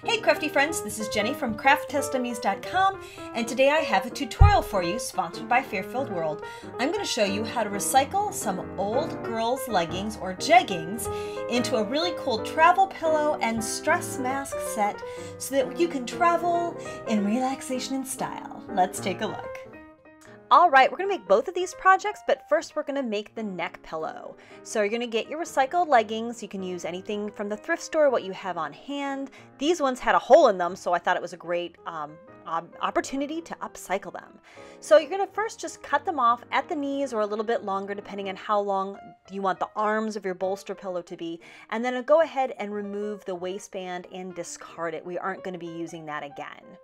Hey crafty friends, this is Jenny from CraftTestDummies.com, and today I have a tutorial for you sponsored by Fairfield World. I'm going to show you how to recycle some old girls' leggings or jeggings into a really cool travel pillow and stress mask set so that you can travel in relaxation and style. Let's take a look. All right, we're gonna make both of these projects, but first we're gonna make the neck pillow. So you're gonna get your recycled leggings. You can use anything from the thrift store, what you have on hand. These ones had a hole in them, so I thought it was a great opportunity to upcycle them. So you're gonna first just cut them off at the knees or a little bit longer, depending on how long you want the arms of your bolster pillow to be. And then go ahead and remove the waistband and discard it. We aren't gonna be using that again.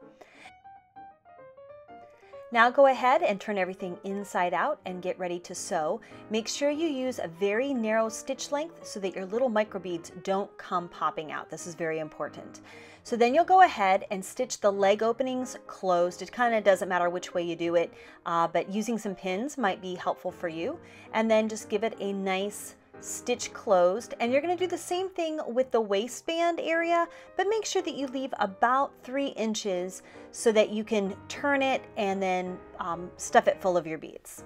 Now go ahead and turn everything inside out and get ready to sew. Make sure you use a very narrow stitch length so that your little microbeads don't come popping out. This is very important. So then you'll go ahead and stitch the leg openings closed. It kind of doesn't matter which way you do it, but using some pins might be helpful for you. And then just give it a nice stitch closed, and you're going to do the same thing with the waistband area, but make sure that you leave about 3 inches so that you can turn it and then stuff it full of your beads.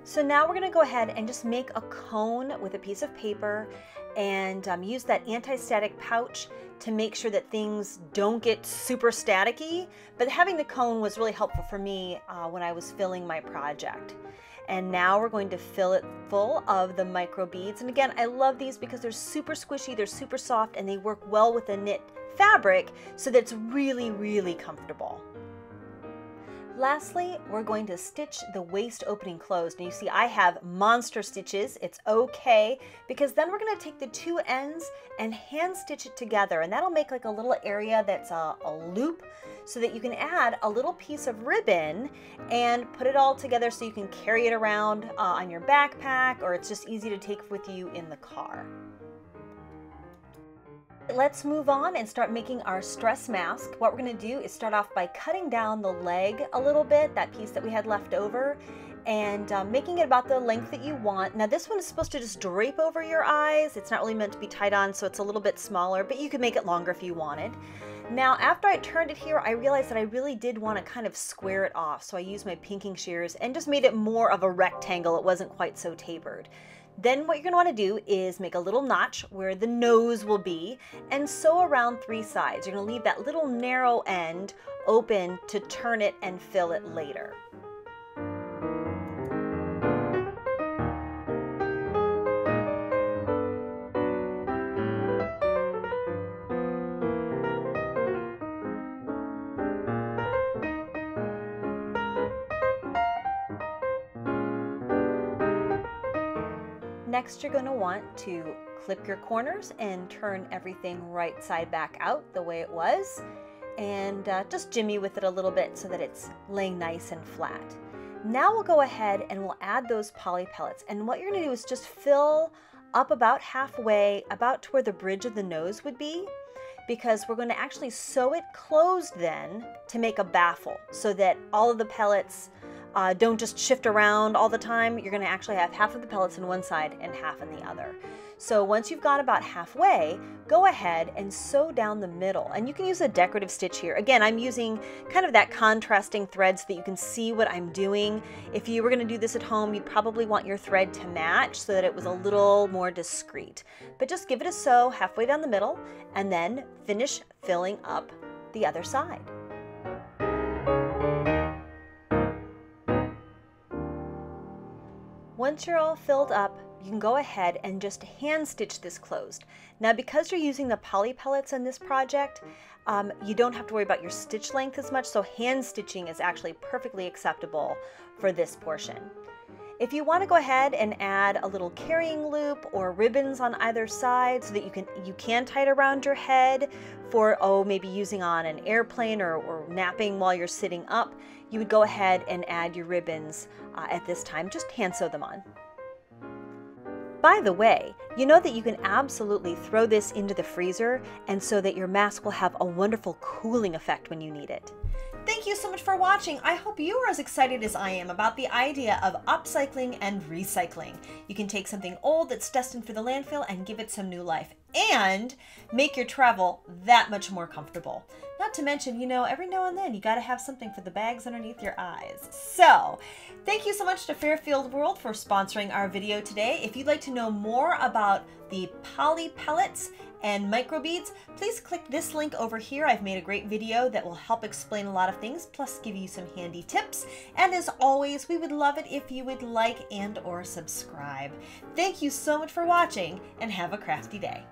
So now we're going to go ahead and just make a cone with a piece of paper and use that anti-static pouch to make sure that things don't get super staticky. But having the cone was really helpful for me when I was filling my project. And now we're going to fill it full of the micro beads. And again, I love these because they're super squishy, they're super soft, and they work well with the knit fabric, so that's really, really comfortable. Lastly, we're going to stitch the waist opening closed. And you see I have monster stitches. It's okay, because then we're going to take the 2 ends and hand stitch it together, and that'll make like a little area that's a loop, so that you can add a little piece of ribbon and put it all together so you can carry it around on your backpack, or it's just easy to take with you in the car. Let's move on and start making our stress mask. What we're going to do is start off by cutting down the leg a little bit, that piece that we had left over, and making it about the length that you want. Now this one is supposed to just drape over your eyes. It's not really meant to be tied on, so it's a little bit smaller, but you could make it longer if you wanted. Now after I turned it here, I realized that I really did want to kind of square it off, so I used my pinking shears and just made it more of a rectangle. It wasn't quite so tapered. Then what you're going to want to do is make a little notch where the nose will be and sew around 3 sides. You're going to leave that little narrow end open to turn it and fill it later. Next, you're going to want to clip your corners and turn everything right side back out the way it was, and just jimmy with it a little bit so that it's laying nice and flat. Now we'll go ahead and we'll add those poly pellets, and what you're going to do is just fill up about halfway, about to where the bridge of the nose would be, because we're going to actually sew it closed then to make a baffle so that all of the pellets don't just shift around all the time. You're going to actually have half of the pellets on one side and half on the other. So once you've got about halfway, go ahead and sew down the middle. And you can use a decorative stitch here. Again, I'm using kind of that contrasting thread so that you can see what I'm doing. If you were going to do this at home, you'd probably want your thread to match so that it was a little more discreet. But just give it a sew halfway down the middle and then finish filling up the other side. Once you're all filled up, you can go ahead and just hand stitch this closed. Now because you're using the poly pellets in this project, you don't have to worry about your stitch length as much, so hand stitching is actually perfectly acceptable for this portion. If you want to go ahead and add a little carrying loop or ribbons on either side so that you can tie it around your head for, maybe using on an airplane or napping while you're sitting up, you would go ahead and add your ribbons at this time. Just hand sew them on. By the way, you know that you can absolutely throw this into the freezer, and so that your mask will have a wonderful cooling effect when you need it. Thank Thank you so much for watching. I hope you are as excited as I am about the idea of upcycling and recycling. You can take something old that's destined for the landfill and give it some new life and make your travel that much more comfortable. Not to mention, you know, every now and then you got to have something for the bags underneath your eyes. So, thank you so much to Fairfield World for sponsoring our video today. If you'd like to know more about the poly pellets and microbeads, please click this link over here. I've made a great video that will help explain a lot of things, plus give you some handy tips. And as always, we would love it if you would like and or subscribe. Thank you so much for watching, and have a crafty day.